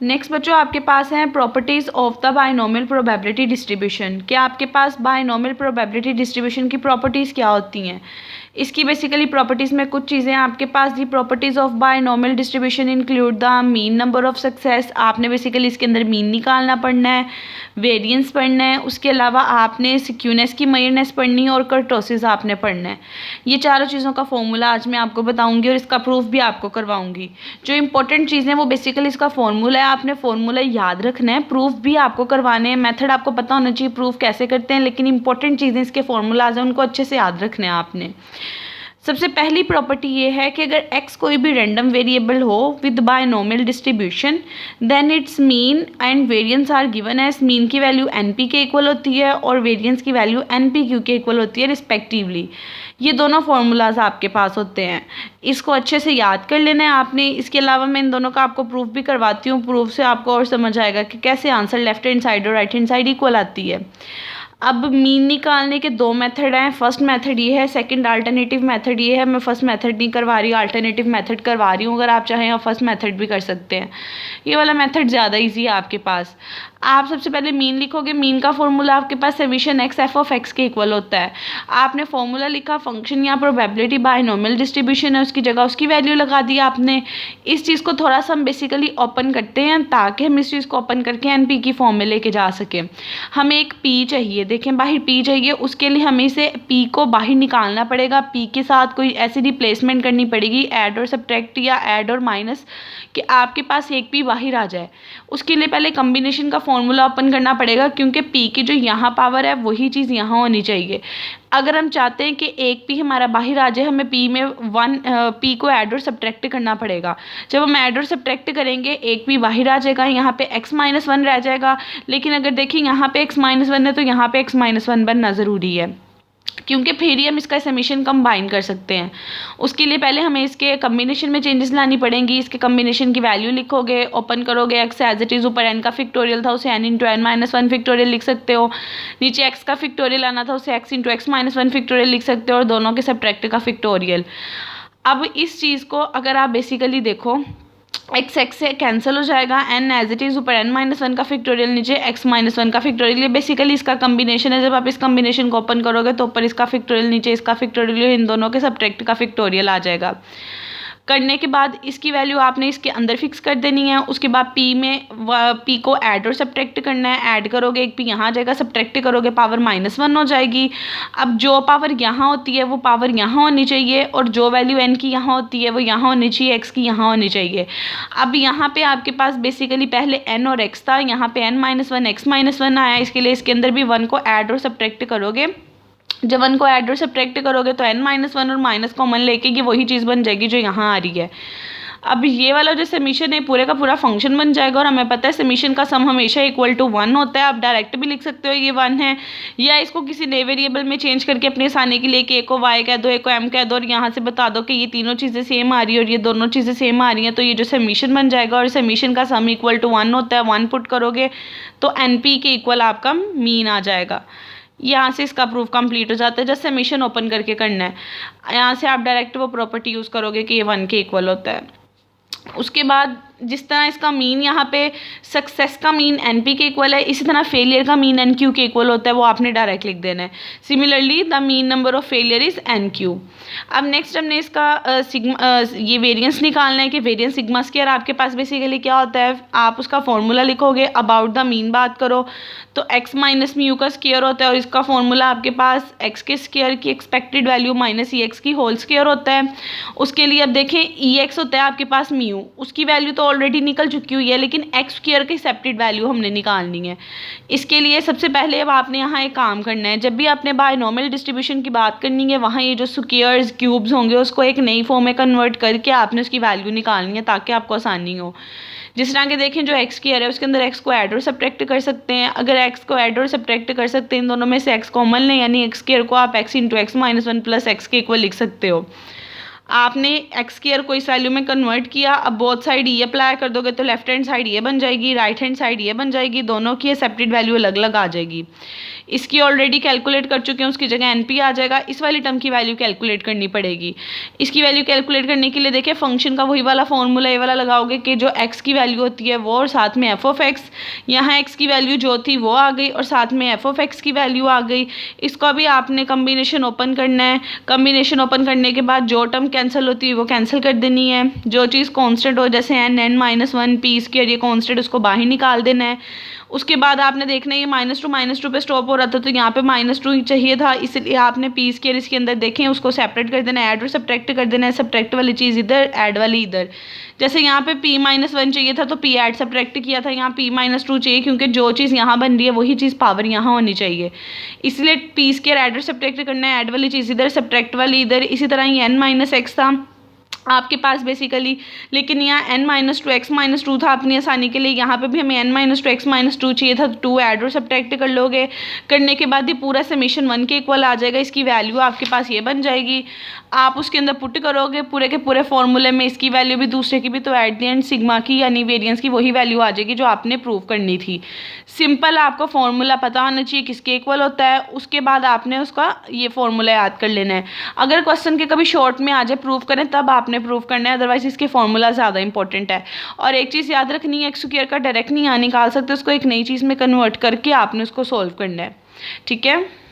Next बच्चों आपके पास हैं properties of the binomial probability distribution. क्या आपके पास बायनॉमियल प्रोबेबिलिटी डिस्ट्रीब्यूशन की प्रॉपर्टीज़ क्या होती हैं? इसकी बेसिकली प्रॉपर्टीज़ में कुछ चीज़ें आपके पास the properties of binomial distribution include the mean number of success. आपने बेसिकली इसके अंदर मीन निकालना पड़ना है, वेरिएंस पढ़ना है, उसके अलावा आपने सिक्यूनेस की मेजरनेस पढ़नी है और कर्टोसिस आपने पढ़ना है। ये चारों चीज़ों का फॉर्मूला आज मैं आपको बताऊंगी और इसका प्रूफ भी आपको करवाऊंगी। जो इंपॉर्टेंट चीज़ें वो बेसिकली इसका फॉर्मूला है, आपने फॉर्मूला याद रखना है, प्रूफ भी आपको करवाने हैं, मेथड आपको पता होना चाहिए प्रूफ कैसे करते हैं, लेकिन इंपॉर्टेंट चीज़ें इसके फॉर्मूलाज हैं उनको अच्छे से याद रखना है आपने। सबसे पहली प्रॉपर्टी ये है कि अगर x कोई भी रैंडम वेरिएबल हो with binomial distribution then its mean and variance are given as. Mean की वैल्यू np के इक्वल होती है और वेरिएंस की वैल्यू npq के इक्वल होती है रिस्पेक्टिवली। ये दोनों फार्मूलाज आपके पास होते हैं, इसको अच्छे से याद कर लेना है आपने। इसके अलावा मैं इन दोनों का आपको प्रूफ भी करवाती हूँ, प्रूफ से आपको और समझ आएगा कि कैसे आंसर लेफ्ट हैंड साइड और राइट हैंड साइड इक्वल आती है। अब मीन निकालने के दो मेथड हैं, फर्स्ट मेथड ये है, सेकंड अल्टरनेटिव मेथड ये है। मैं फर्स्ट मेथड नहीं करवा रही, अल्टरनेटिव मेथड करवा रही हूँ। अगर आप चाहें आप फर्स्ट मेथड भी कर सकते हैं, ये वाला मेथड ज़्यादा इजी है आपके पास। आप सबसे पहले मीन लिखोगे, मीन का फॉर्मूला आपके पास summation x f of x के इक्वल होता है। आपने फॉर्मूला लिखा, फंक्शन या प्रोबेबिलिटी बायनॉमियल डिस्ट्रीब्यूशन है, उसकी जगह उसकी वैल्यू लगा दी आपने। इस चीज़ को थोड़ा सा हम बेसिकली ओपन करते हैं ताकि हम इस चीज़ को ओपन करके एनपी की फॉर्म में लेके जा सकें। हमें एक पी चाहिए, देखें बाहर पी चाहिए, उसके लिए हमें इसे पी को बाहर निकालना पड़ेगा। पी के साथ कोई ऐसी रिप्लेसमेंट करनी पड़ेगी, ऐड और सब्ट्रैक्ट या ऐड और माइनस, कि आपके पास एक पी बाहर आ जाए। उसके लिए पहले कम्बिनेशन का फॉर्मूला ओपन करना पड़ेगा, क्योंकि पी की जो यहाँ पावर है वही चीज़ यहाँ होनी चाहिए। अगर हम चाहते हैं कि एक पी हमारा बाहर आ जाए, हमें पी में पी को ऐड और सब्ट्रैक्ट करना पड़ेगा। जब हम ऐड और सब्ट्रैक्ट करेंगे एक पी बाहर आ जाएगा, यहाँ पे x माइनस वन रह जाएगा। लेकिन अगर देखिए यहाँ पे x माइनस वन है तो यहाँ पे x माइनस वन बनना ज़रूरी है, क्योंकि फिर ही हम इसका समीशन कंबाइन कर सकते हैं। उसके लिए पहले हमें इसके कम्बिनेशन में चेंजेस लानी पड़ेंगी। इसके कम्बिनेशन की वैल्यू लिखोगे, ओपन करोगे, एक्स एज इट इज़, ऊपर एन का फिक्टोरियल था उसे n into n minus one factorial लिख सकते हो। नीचे एक्स का फिक्टोरियल आना था उसे x into x minus one factorial लिख सकते हो, और दोनों के सब्ट्रैक्ट का फिक्टोरियल। अब इस चीज़ को अगर आप बेसिकली देखो, एक्स एक्स से कैंसिल हो जाएगा, एन एज इट इज़, ऊपर एन माइनस वन का फिक्टोरियल, नीचे एक्स माइनस वन का फिक्टोरियल। ये बेसिकली इसका कम्बिनेशन है। जब आप इस कम्बिनेशन को ओपन करोगे तो ऊपर इसका फिक्टोरियल, नीचे इसका फिक्टोरियल, इन दोनों के सब्ट्रैक्ट का फिक्टोरियल आ जाएगा। करने के बाद इसकी वैल्यू आपने इसके अंदर फिक्स कर देनी है। उसके बाद पी में पी को ऐड और सब्ट्रैक्ट करना है। ऐड करोगे एक पी यहाँ आ जाएगा, सब्ट्रैक्ट करोगे पावर माइनस वन हो जाएगी। अब जो पावर यहाँ होती है वो पावर यहाँ होनी चाहिए, और जो वैल्यू एन की यहाँ होती है वो यहाँ होनी चाहिए, एक्स की यहाँ होनी चाहिए। अब यहाँ पे आपके पास बेसिकली पहले एन और एक्स था, यहाँ पे n minus one x minus one आया। इसके लिए इसके अंदर भी वन को ऐड और सब्ट्रैक्ट करोगे। जब वन को ऐड और सब्ट्रैक्ट करोगे तो एन माइनस वन और माइनस कॉमन लेके ये वही चीज़ बन जाएगी जो यहाँ आ रही है। अब ये वाला जो समीशन है पूरे का पूरा फंक्शन बन जाएगा, और हमें पता है समीशन का सम हमेशा इक्वल टू वन होता है। आप डायरेक्ट भी लिख सकते हो ये वन है, या इसको किसी नए वेरिएबल में चेंज करके अपने आसानी के लिए कि एक को वाई कह दो, एक को एम कह दो, और यहाँ से बता दो कि ये तीनों चीज़ें सेम आ रही है और ये दोनों चीज़ें सेम आ रही हैं, तो ये जो समीशन बन जाएगा। और समीशन का सम इक्वल टू वन होता है। वन पुट करोगे तो एन पी के इक्वल आपका मीन आ जाएगा। यहाँ से इसका प्रूफ कंप्लीट हो जाता है। जस्ट समीशन ओपन करके करना है। यहाँ से आप डायरेक्ट वो प्रॉपर्टी यूज़ करोगे कि ये वन के इक्वल होता है। उसके बाद जिस तरह इसका मीन यहाँ पे सक्सेस का मीन एनपी के इक्वल है, इसी तरह फेलियर का मीन एनक्यू के इक्वल होता है, वो आपने डायरेक्ट लिख देना है। Similarly the mean number of failure is NQ. अब नेक्स्ट हमने इसका ये वेरिएंस निकालना है कि वेरिएंस सिग्मा स्क्वायर आपके पास बेसिकली क्या होता है। आप उसका फॉर्मूला लिखोगे, अबाउट द मीन बात करो तो एक्स माइनस म्यू का स्क्वायर होता है, और इसका फॉर्मूला आपके पास एक्स के स्क्वायर की एक्सपेक्टेड वैल्यू माइनस ई एक्स की होल स्क्वायर होता है। उसके लिए अब देखें ई एक्स होता है आपके पास म्यू, उसकी वैल्यू तो ऑलरेडी निकल चुकी हुई है, लेकिन एक्स स्क्वायर की एक्सेप्टेड वैल्यू हमने निकालनी है। इसके लिए सबसे पहले अब आपने यहाँ एक काम करना है, जब भी आपने बायनॉमियल डिस्ट्रीब्यूशन की बात करनी है वहाँ ये जो स्क्वायर्स क्यूब्स होंगे उसको एक नई फॉर्म में कन्वर्ट करके आपने उसकी वैल्यू निकालनी है ताकि आपको आसानी हो। जिस तरह के देखें जो एक्स स्क्वायर है उसके अंदर एक्स को ऐड और सब्ट्रैक्ट कर सकते हैं। अगर एक्स को ऐड और सब्ट्रैक्ट कर सकते हैं, इन दोनों में से एक्स कॉमन लें, यानी एक्स स्क्वायर को आप x into x minus one plus x के इक्वल लिख सकते हो। आपने एक्स स्क्वायर को इस वैल्यू में कन्वर्ट किया, अब बोथ साइड ये अप्लाई कर दोगे तो लेफ्ट हैंड साइड ये बन जाएगी, राइट हैंड साइड ये बन जाएगी, दोनों की सेपरेट वैल्यू अलग अलग आ जाएगी। इसकी ऑलरेडी कैलकुलेट कर चुके हैं, उसकी जगह एनपी आ जाएगा। इस वाली टर्म की वैल्यू कैलकुलेट करनी पड़ेगी। इसकी वैल्यू कैलकुलेट करने के लिए देखिए फंक्शन का वही वाला फॉर्मूला ये वाला लगाओगे कि जो एक्स की वैल्यू होती है वो और साथ में एफ ऑफ एक्स, यहाँ एक्स की वैल्यू जो थी वो आ गई और साथ में एफ ऑफ एक्स की वैल्यू आ गई। इसको भी आपने कम्बिनेशन ओपन करना है। कम्बिनेशन ओपन करने के बाद जो टर्म कैंसिल होती है वो कैंसिल कर देनी है। जो चीज़ कॉन्स्टेंट हो जैसे n-1 पी स्क्वायर ये कॉन्स्टेंट उसको बाहर निकाल देना है। उसके बाद आपने देखना है ये -2 पे स्टॉप हो रहा था तो यहाँ पे -2 चाहिए था, इसलिए आपने पी स्क्वायर इसके अंदर देखें उसको सेपरेट कर देना है, ऐड और सब्ट्रैक्ट कर देना है। सब्ट्रैक्ट वाली चीज़ इधर, ऐड वाली इधर। जैसे यहाँ पे p-1 चाहिए था तो p ऐड सब्ट्रैक्ट किया था, यहाँ p-2 चाहिए क्योंकि जो चीज़ यहाँ बन रही है वही चीज़ पावर यहाँ होनी चाहिए, इसलिए पी स्क्वायर ऐड और सब्ट्रैक्ट करना है। ऐड वाली चीज़ इधर, सब्ट्रैक्ट वाली इधर। इसी तरह ये n-x था आपके पास बेसिकली, लेकिन यहाँ n-2x-2 था अपनी आसानी के लिए। यहाँ पे भी हमें n-2x-2 चाहिए था, तो 2 ऐड और सब्ट्रैक्ट कर लोगे। करने के बाद ये पूरा समेशन 1 के इक्वल आ जाएगा। इसकी वैल्यू आपके पास ये बन जाएगी। आप उसके अंदर पुट करोगे पूरे के पूरे फॉर्मूले में इसकी वैल्यू भी दूसरे की भी, तो एट द एंड सिग्मा की यानी वेरिएंस की वही वैल्यू आ जाएगी जो आपने प्रूव करनी थी। सिंपल आपको फॉर्मूला पता होना चाहिए किसके इक्वल होता है, उसके बाद आपने उसका ये फॉर्मूला याद कर लेना है। अगर क्वेश्चन के कभी शॉर्ट में आ जाए प्रूव करें तब आपने प्रूव करना है, अदरवाइज इसके फॉर्मूला ज़्यादा इंपॉर्टेंट है। और एक चीज़ याद रखनी है, एक्स स्क्वायर का डायरेक्ट नहीं यहाँ निकाल सकते, उसको एक नई चीज़ में कन्वर्ट करके आपने उसको सॉल्व करना है। ठीक है।